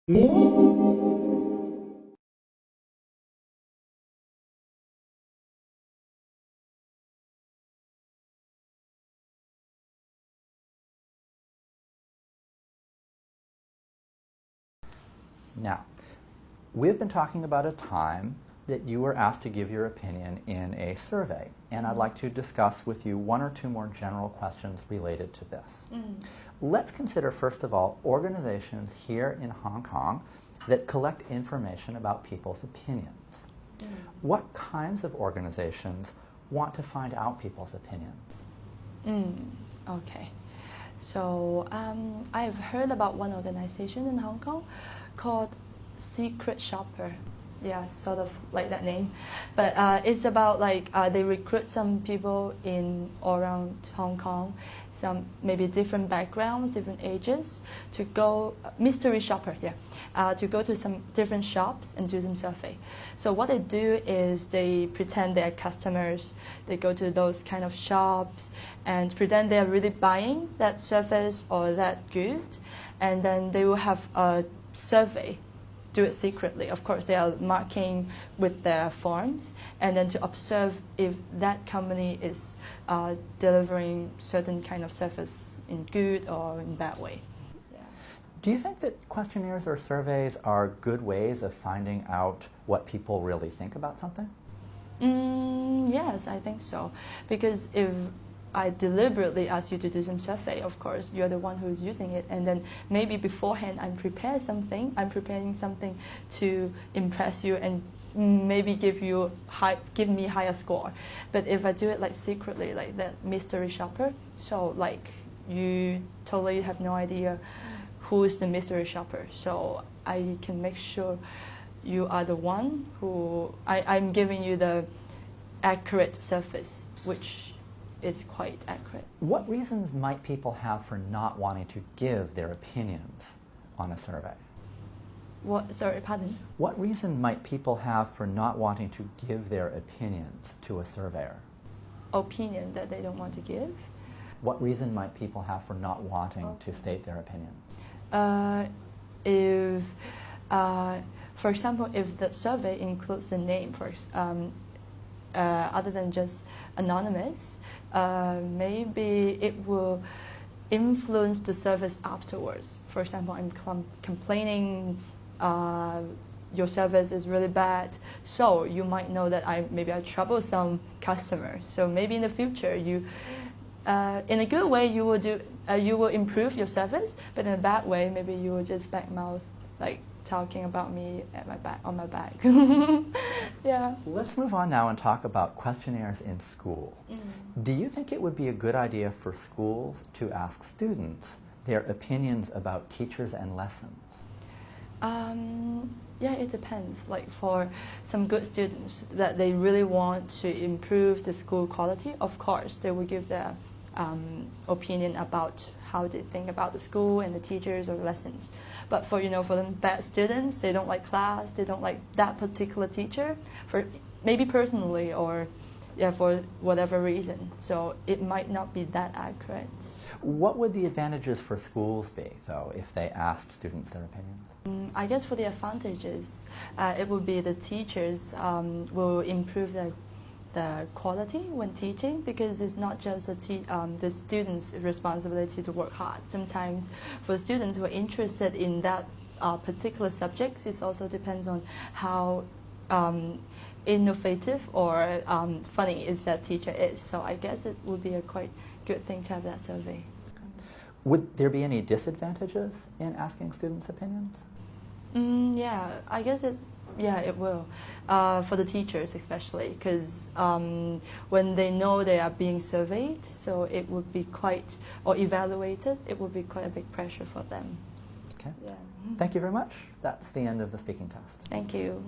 Now, we've been talking about a time that you were asked to give your opinion in a survey, and I'd like to discuss with you one or two more general questions related to this. Let's consider, first of all, organizations here in Hong Kong that collect information about people's opinions. What kinds of organizations want to find out people's opinions? Okay. So I've heard about one organization in Hong Kong called Secret Shopper. Yeah, sort of like that name. But it's about like they recruit some people in or around Hong Kong, some maybe different backgrounds, different ages, to go, mystery shopper, yeah, to go to some different shops and do some survey. So what they do is they pretend they're customers, they go to those kind of shops and pretend they're really buying that service or that good, and then they will have a survey. Do it secretly. Of course, they are marking with their forms, and then to observe if that company is delivering certain kind of service in good or in bad way. Yeah. Do you think that questionnaires or surveys are good ways of finding out what people really think about something? Yes, I think so. Because if I deliberately ask you to do some survey, of course, you're the one who's using it, and then maybe beforehand I'm preparing something to impress you and maybe give me higher score. But if I do it like secretly, like that mystery shopper, so like you totally have no idea who is the mystery shopper, so I can make sure you are the one who I'm giving you the accurate service, which is quite accurate. What reasons might people have for not wanting to give their opinions on a survey? What? Sorry, pardon? What reason might people have for not wanting to give their opinions to a surveyor? Opinion that they don't want to give? What reason might people have for not wanting to state their opinions? For example, if the survey includes the name other than just anonymous, maybe it will influence the service afterwards. For example, I'm complaining your service is really bad, so you might know that maybe a troublesome customer. So maybe in the future, you, in a good way, you will improve your service, but in a bad way, maybe you will just backmouth, like talking about me on my back. Yeah. Let's move on now and talk about questionnaires in school. Do you think it would be a good idea for schools to ask students their opinions about teachers and lessons? Yeah, it depends. Like for some good students that they really want to improve the school quality, of course, they will give their opinion about how they think about the school and the teachers or the lessons. But for for the bad students, they don't like class, they don't like that particular teacher, for maybe personally or for whatever reason. So it might not be that accurate. What would the advantages for schools be, though, if they asked students their opinions? I guess for the advantages, it would be the teachers will improve the quality when teaching, because it's not just the students' responsibility to work hard. Sometimes for students who are interested in that particular subjects, it also depends on how innovative or funny is that teacher is. So I guess it would be a quite good thing to have that survey. Would there be any disadvantages in asking students' opinions? Yeah, I guess it will. For the teachers especially, because when they know they are being surveyed, so it would be or evaluated, it would be quite a big pressure for them. Okay. Yeah. Thank you very much. That's the end of the speaking test. Thank you.